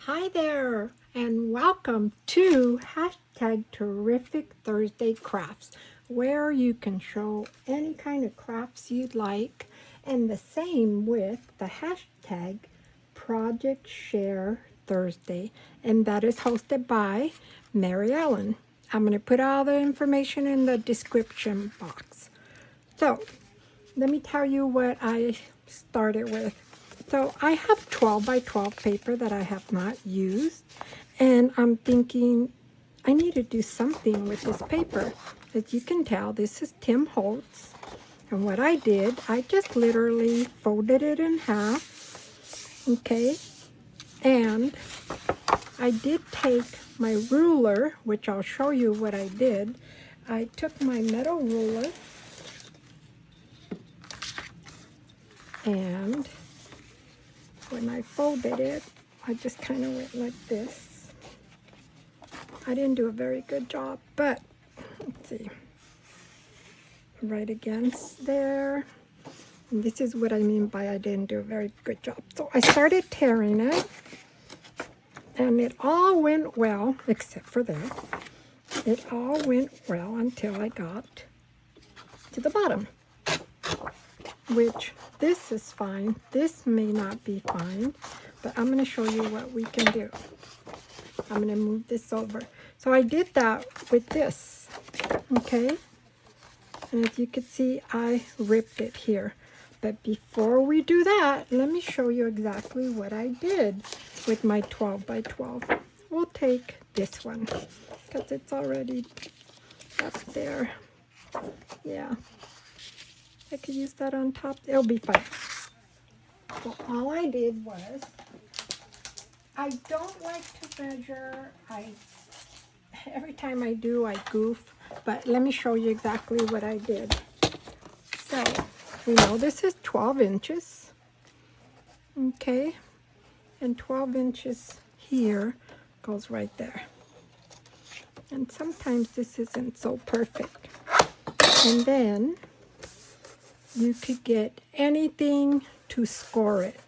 Hi there, and welcome to #Terrific Thursday Crafts, where you can show any kind of crafts you'd like, and the same with the hashtag Project Share Thursday, and that is hosted by Mary Ellen. I'm going to put all the information in the description box. So, let me tell you what I started with. So I have 12 by 12 paper that I have not used, and I'm thinking I need to do something with this paper. As you can tell, this is Tim Holtz, and what I did, I just literally folded it in half, okay, and I did take my ruler, which I'll show you what I did. I took my metal ruler and when I folded it, I just kind of went like this. I didn't do a very good job, but let's see. Right against there. And this is what I mean by I didn't do a very good job. So I started tearing it, and it all went well, except for that. It all went well until I got to the bottom, which this is fine. This may not be fine, but I'm going to show you what we can do. I'm going to move this over. So I did that with this, okay? And as you can see, I ripped it here. But before we do that, let me show you exactly what I did with my 12 by 12. We'll take this one because it's already up there. Yeah. I could use that on top. It'll be fine. So all I did was, I don't like to measure. Every time I do, I goof. But let me show you exactly what I did. So we know this is 12 inches. Okay. And 12 inches here goes right there. And sometimes this isn't so perfect. And then you could get anything to score it.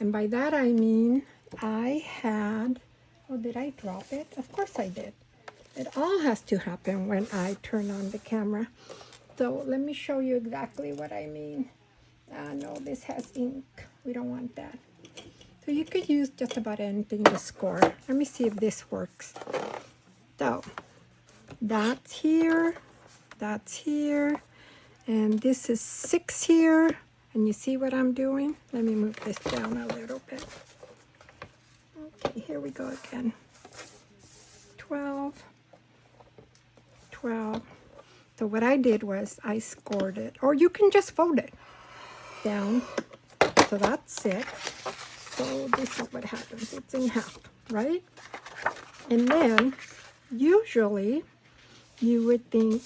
And by that I mean I had, oh, did I drop it? Of course I did. It all has to happen when I turn on the camera. So let me show you exactly what I mean. No, this has ink. We don't want that. So you could use just about anything to score. Let me see if this works. So that's here, and this is 6 here. And you see what I'm doing? Let me move this down a little bit. Okay, here we go again. 12, 12. So what I did was I scored it, or you can just fold it down. So that's 6. So this is what happens. It's in half, right? And then usually you would think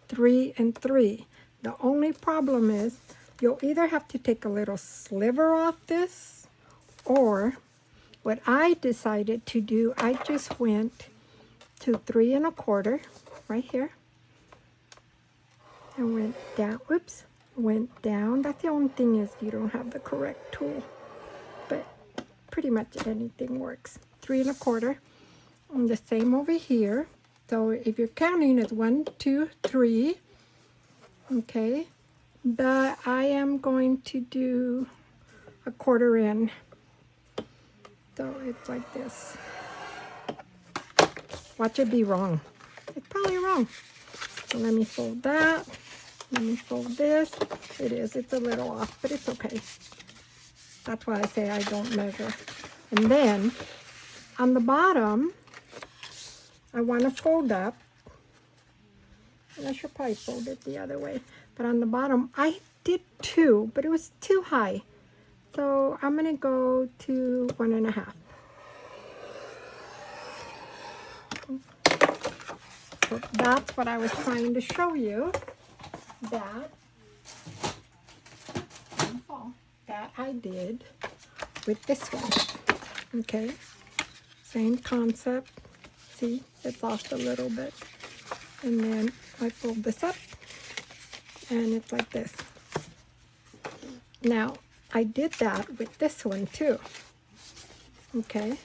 3 and 3. The only problem is you'll either have to take a little sliver off this, or what I decided to do, I just went to 3 1/4 right here and went down. Whoops, went down. That's the only thing is you don't have the correct tool, but pretty much anything works. 3 1/4, and the same over here. So if you're counting, it's 1, 2, 3. Okay, but I am going to do a 1/4 in. So it's like this. Watch it be wrong. It's probably wrong. So let me fold that. Let me fold this. It is. It's a little off, but it's okay. That's why I say I don't measure. And then on the bottom, I want to fold up. And I should probably fold it the other way. But on the bottom, I did 2, but it was too high. So I'm going to go to 1 1/2. So that's what I was trying to show you, that I did with this one. Okay, same concept. See, it's off a little bit. And then I fold this up, and it's like this. Now, I did that with this one too. Okay,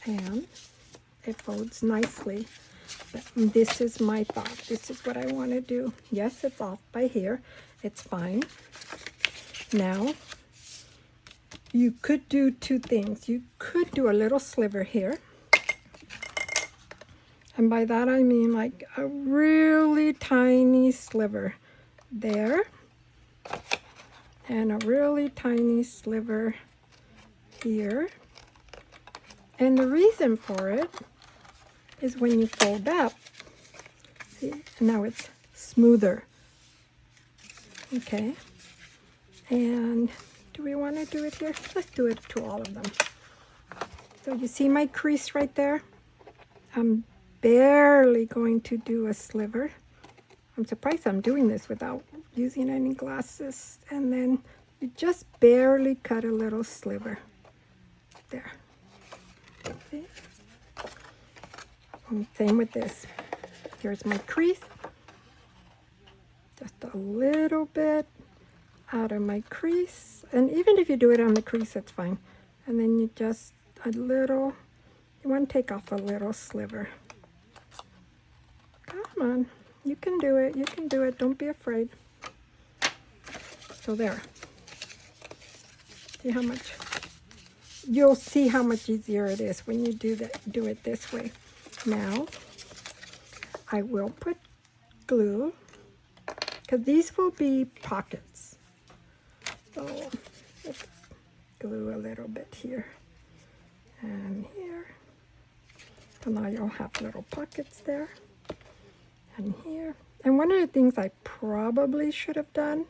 and it folds nicely. But this is my thought. This is what I want to do. Yes, it's off by here. It's fine. Now, you could do two things. You could do a little sliver here. And by that I mean like a really tiny sliver there. And a really tiny sliver here. And the reason for it is when you fold up, see, now it's smoother. Okay. And do we want to do it here? Let's do it to all of them. So you see my crease right there? I'm barely going to do a sliver. I'm surprised I'm doing this without using any glasses. And then you just barely cut a little sliver. There. See? And same with this. Here's my crease. Just a little bit out of my crease. And even if you do it on the crease, it's fine. And then you just a little, you want to take off a little sliver. Come on, you can do it, you can do it, don't be afraid. So there. See how much, you'll see how much easier it is when you do it this way. Now, I will put glue, because these will be pockets. So, let's glue a little bit here and here. So now you'll have little pockets there and here. And one of the things I probably should have done,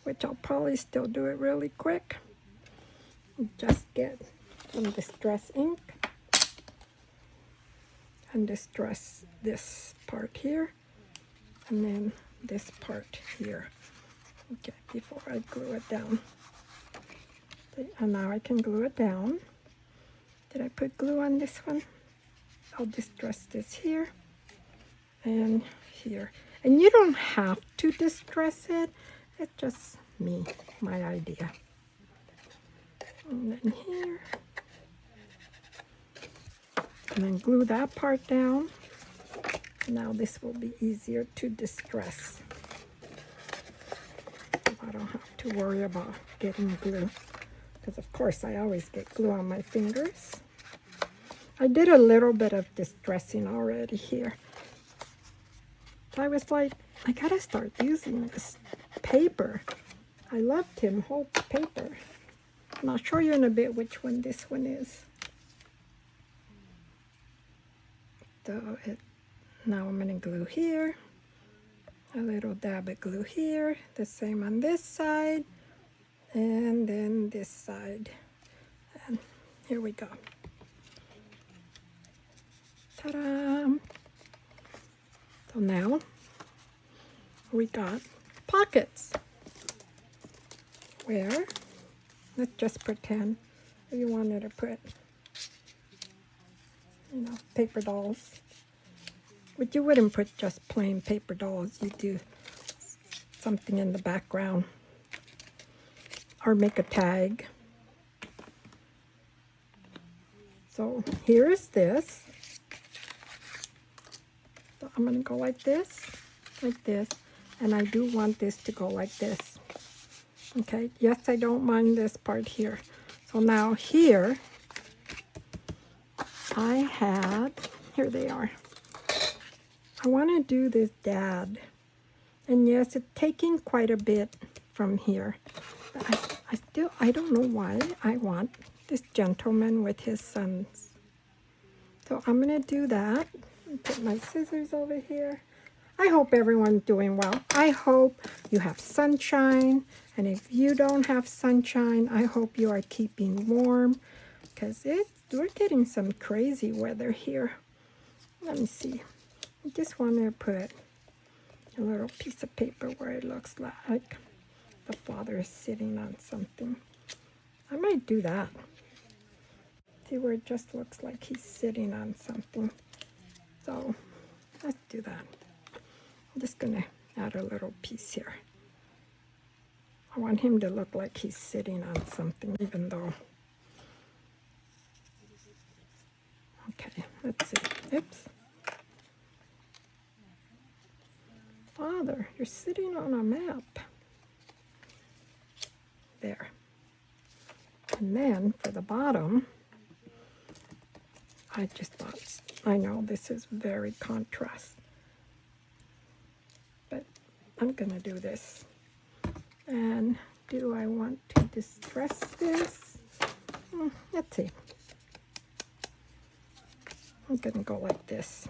which I'll probably still do it really quick, just get some distress ink and distress this part here and then this part here. Okay, before I glue it down. See, and now I can glue it down. Did I put glue on this one? I'll distress this here and here. And you don't have to distress it. It's just me, my idea. And then here. And then glue that part down. Now this will be easier to distress. I don't have to worry about getting glue. Because of course I always get glue on my fingers. I did a little bit of distressing already here. I was like, I gotta start using this paper. I love Tim Holtz paper. And I'll show you in a bit which one this one is. So now I'm gonna glue here. A little dab of glue here. The same on this side. And then this side. And here we go. Ta-da! So now we got pockets. Where, let's just pretend you wanted to put, paper dolls. But you wouldn't put just plain paper dolls. You do something in the background. Or make a tag. So here is this. So I'm going to go like this, and I do want this to go like this. Okay, yes, I don't mind this part here. So now here, I had, here they are. I want to do this dad. And yes, it's taking quite a bit from here. But I don't know why I want this gentleman with his sons. So I'm going to do that. Put my scissors over here. I hope everyone's doing well. I hope you have sunshine. And if you don't have sunshine, I hope you are keeping warm. Because we're getting some crazy weather here. Let me see. I just want to put a little piece of paper where it looks like the father is sitting on something. I might do that. See where it just looks like he's sitting on something. So let's do that. I'm just going to add a little piece here. I want him to look like he's sitting on something, even though Okay, let's see. Oops. Father, you're sitting on a map. There. And then for the bottom, I just thought, I know this is very contrast, but I'm gonna do this. And do I want to distress this? Let's see. I'm gonna go like this.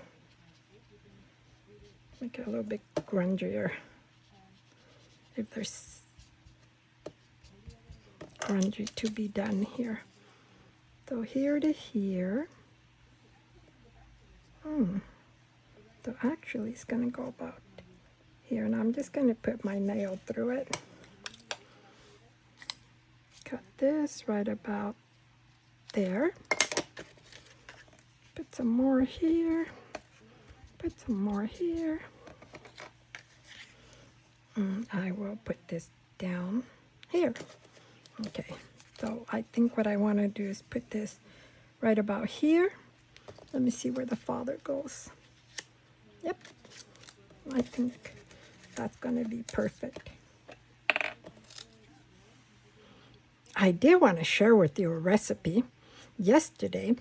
Make it a little bit grungier. If there's grungy to be done here. So here to here. So actually it's gonna go about here, and I'm just gonna put my nail through it. Cut this right about there. Put some more here. Put some more here. I will put this down here. Okay, so I think what I want to do is put this right about here. Let me see where the father goes. Yep, I think that's going to be perfect. I did want to share with you a recipe. Yesterday,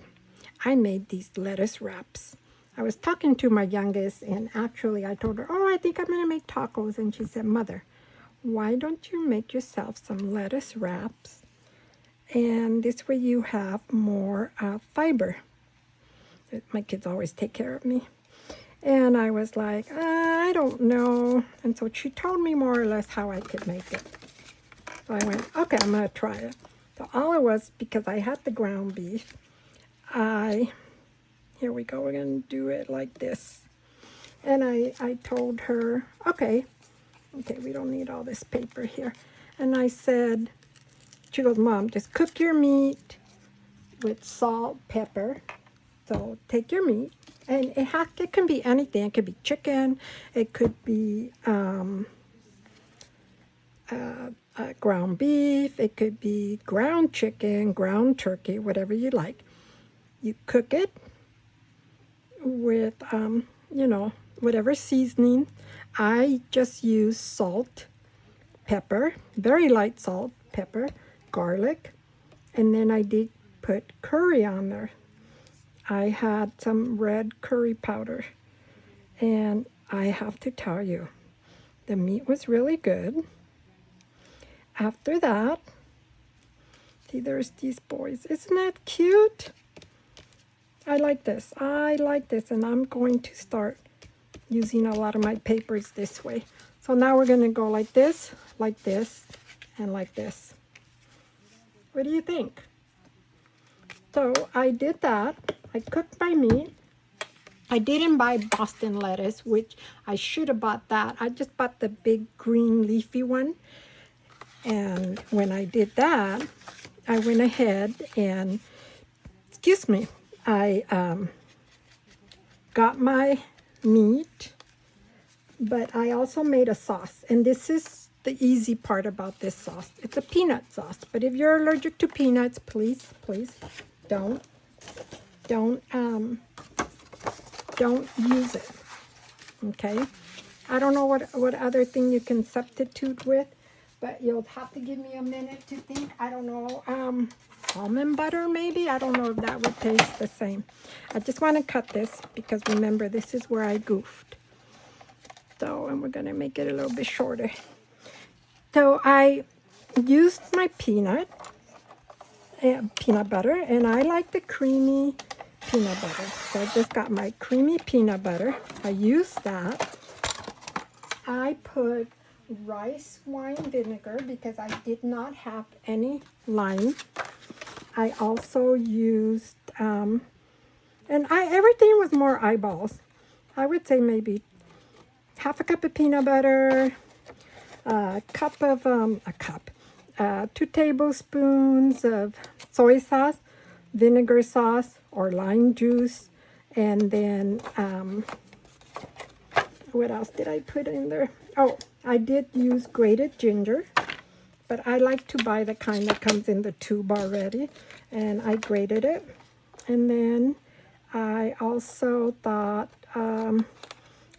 I made these lettuce wraps. I was talking to my youngest, and actually I told her, oh, I think I'm going to make tacos. And she said, Mother, why don't you make yourself some lettuce wraps? And this way you have more fiber. My kids always take care of me. And I was like, I don't know. And so she told me more or less how I could make it. So I went, okay, I'm going to try it. So all it was, because I had the ground beef, here we go, we're going to do it like this. And I told her, okay, we don't need all this paper here. And I said, she goes, Mom, just cook your meat with salt, pepper. So take your meat, and it can be anything. It could be chicken, it could be ground beef, it could be ground chicken, ground turkey, whatever you like. You cook it with, whatever seasoning. I just use salt, pepper, very light salt, pepper, garlic, and then I did put curry on there. I had some red curry powder, and I have to tell you, the meat was really good. After that, see, there's these boys. Isn't that cute? I like this, and I'm going to start using a lot of my papers this way. So now we're going to go like this, and like this. What do you think? So I did that. I cooked my meat. I didn't buy Boston lettuce, which I should have bought that. I just bought the big green leafy one. And when I did that, I went ahead and, I got my meat, but I also made a sauce. And this is the easy part about this sauce. It's a peanut sauce, but if you're allergic to peanuts, please don't use it. Okay, I don't know what other thing you can substitute with, but you'll have to give me a minute to think. I don't know, almond butter maybe. I don't know if that would taste the same. I just want to cut this because remember, this is where I goofed. So, and we're gonna make it a little bit shorter. So I used my peanut butter, and I like the creamy peanut butter. So I just got my creamy peanut butter. I used that. I put rice wine vinegar because I did not have any lime. I also used, everything was more eyeballs. I would say maybe half a cup of peanut butter, 2 tablespoons of soy sauce, vinegar sauce, or lime juice, and then, what else did I put in there? Oh, I did use grated ginger, but I like to buy the kind that comes in the tube already, and I grated it. And then I also thought,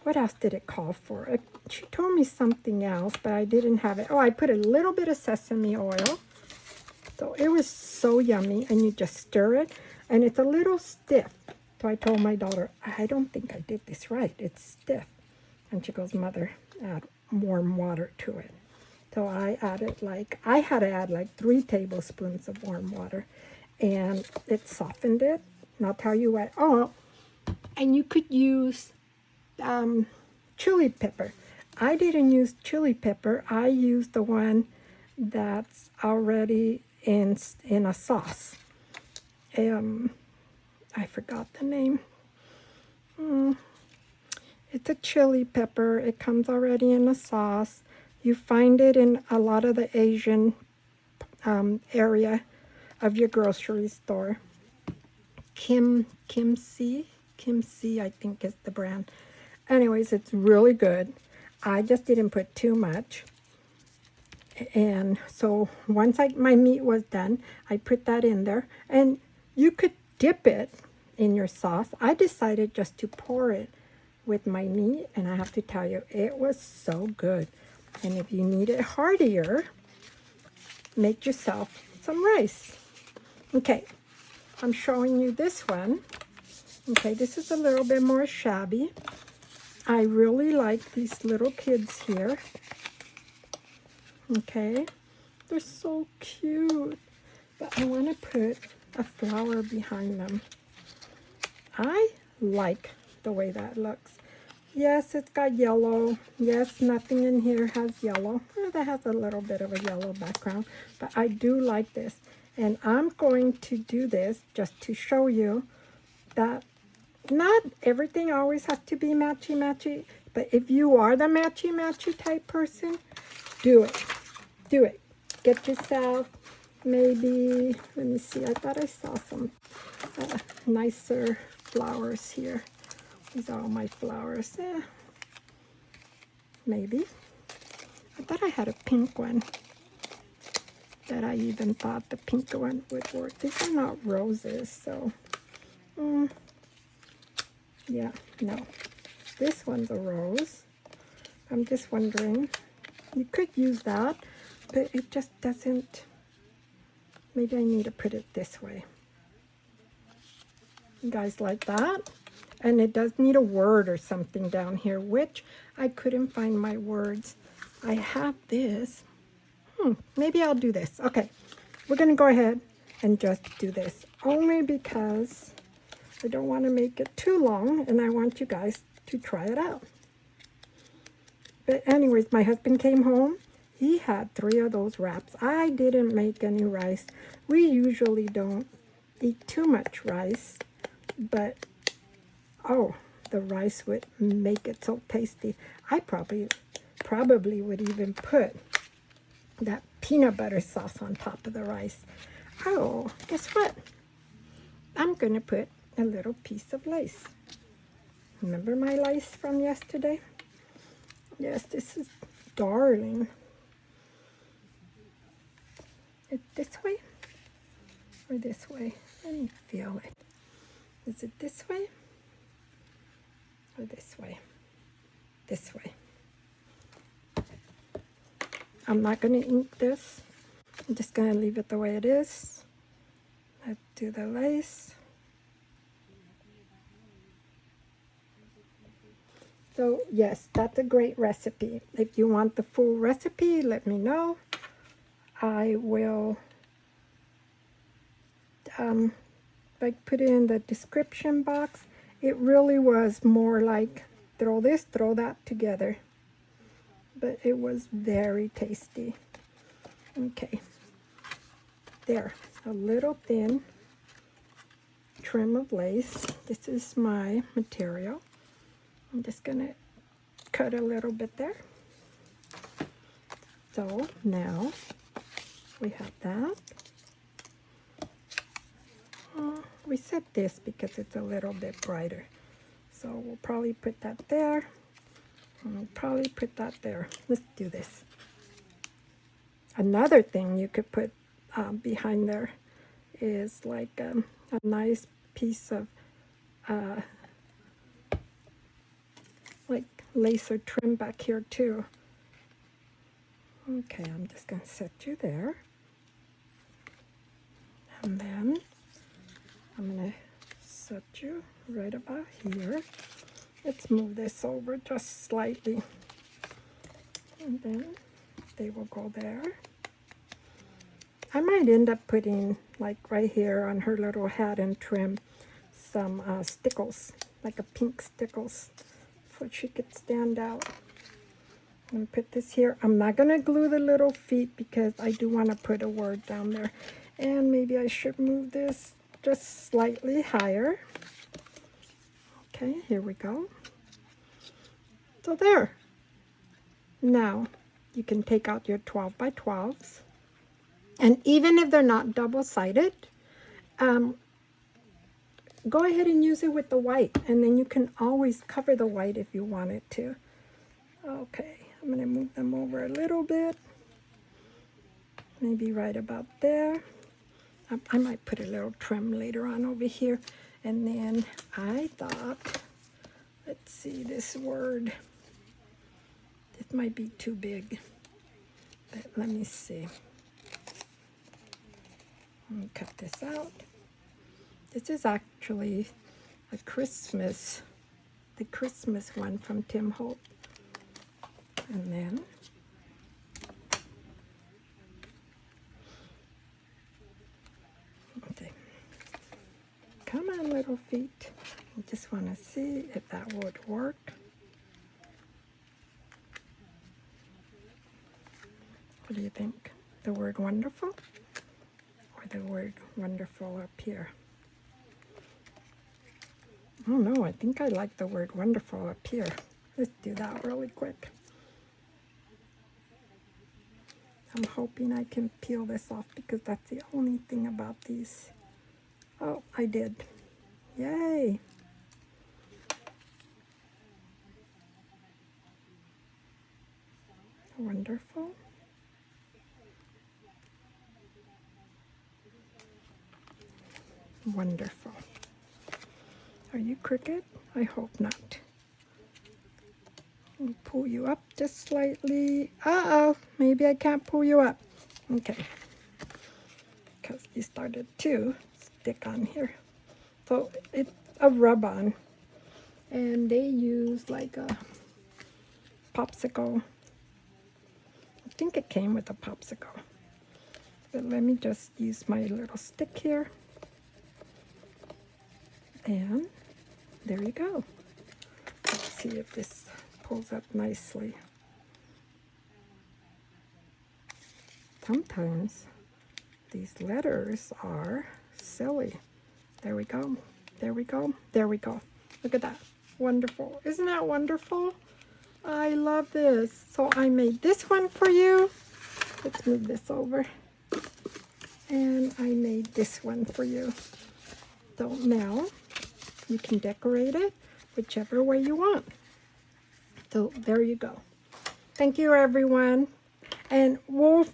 what else did it call for? She told me something else, but I didn't have it. Oh, I put a little bit of sesame oil. So it was so yummy, and you just stir it, and it's a little stiff. So I told my daughter, I don't think I did this right. It's stiff. And she goes, Mother, add warm water to it. So I added I had to add like 3 tablespoons of warm water, and it softened it. And I'll tell you what, oh, and you could use chili pepper. I didn't use chili pepper. I used the one that's already in a sauce. I forgot the name. It's a chili pepper. It comes already in a sauce. You find it in a lot of the Asian area of your grocery store. Kimchi, I think is the brand. Anyways, it's really good. I just didn't put too much. And so once my meat was done, I put that in there. And you could dip it in your sauce. I decided just to pour it with my meat, and I have to tell you, it was so good. And if you need it heartier, make yourself some rice. Okay, I'm showing you this one. Okay, this is a little bit more shabby. I really like these little kids here. Okay, they're so cute. But I want to put a flower behind them. I like the way that looks. Yes, it's got yellow. Yes, nothing in here has yellow. That has a little bit of a yellow background, but I do like this. And I'm going to do this just to show you that not everything always has to be matchy-matchy, but if you are the matchy-matchy type person, do it. Do it. Get yourself maybe, let me see, I thought I saw some nicer flowers here. These are all my flowers. Maybe. I thought I had a pink one that I even thought the pink one would work. These are not roses, so yeah, no. This one's a rose. I'm just wondering, you could use that, but it just doesn't, maybe I need to put it this way. You guys like that? And it does need a word or something down here, which I couldn't find my words. I have this. Maybe I'll do this. Okay, we're going to go ahead and just do this. Only because I don't want to make it too long, and I want you guys to try it out. But anyways, my husband came home. He had 3 of those wraps. I didn't make any rice. We usually don't eat too much rice, but oh, the rice would make it so tasty. I probably would even put that peanut butter sauce on top of the rice. Oh, guess what? I'm going to put a little piece of lace. Remember my lace from yesterday? Yes, this is darling. It this way or this way? Let me feel it. Is it this way or this way? This way. I'm not going to ink this. I'm just going to leave it the way it is. Let's do the lace. So yes, that's a great recipe. If you want the full recipe, let me know. I will put it in the description box. It really was more like throw this, throw that together. But it was very tasty. Okay, there, a little thin trim of lace. This is my material. I'm just gonna cut a little bit there. So now we have that. We set this because it's a little bit brighter. So we'll probably put that there. And we'll probably put that there. Let's do this. Another thing you could put behind there is like a nice piece of like lacer trim back here too. Okay, I'm just going to set you there. And then I'm going to set you right about here. Let's move this over just slightly. And then they will go there. I might end up putting, like right here on her little hat and trim, some stickles, like a pink stickles, so she could stand out. I'm going to put this here. I'm not going to glue the little feet because I do want to put a word down there. And maybe I should move this just slightly higher. Okay, here we go. So there. Now, you can take out your 12 by 12s. And even if they're not double-sided, go ahead and use it with the white. And then you can always cover the white if you wanted to. Okay, I'm going to move them over a little bit. Maybe right about there. I might put a little trim later on over here. And then I thought, let's see, this word. It might be too big. But let me see. I'm going to cut this out. This is actually a Christmas, the Christmas one from Tim Holt. And then okay. Come on, little feet. I just want to see if that would work. What do you think? The word wonderful or the word wonderful up here? I don't know. I think I like the word wonderful up here. Let's do that really quick. I'm hoping I can peel this off because that's the only thing about these. Oh, I did. Yay! Wonderful. Wonderful. Are you crooked? I hope not. I'll pull you up just slightly. Uh-oh, maybe I can't pull you up. Okay. Because you started to stick on here. So it's a rub-on. And they use like a popsicle. I think it came with a popsicle. But let me just use my little stick here. And there you go. Let's see if this pulls up nicely. Sometimes these letters are silly. There we go. There we go. There we go. Look at that. Wonderful. Isn't that wonderful? I love this. So I made this one for you. Let's move this over. And I made this one for you. So now you can decorate it whichever way you want. So there you go. Thank you, everyone. And we'll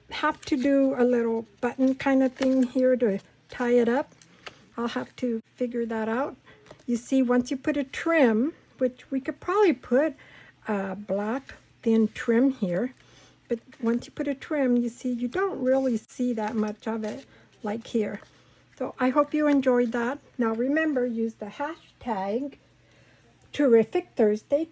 have to do a little button kind of thing here to tie it up. I'll have to figure that out. You see, once you put a trim, which we could probably put a black thin trim here, but once you put a trim, you see, you don't really see that much of it like here. So I hope you enjoyed that. Now remember, use the hashtag Terrific Thursday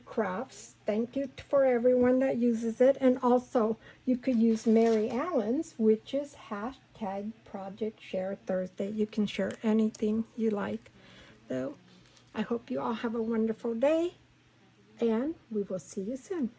Crafts. Thank you for everyone that uses it. And also, you could use Mary Ellen's, which is hashtag Project Share Thursday. You can share anything you like. So I hope you all have a wonderful day, and we will see you soon.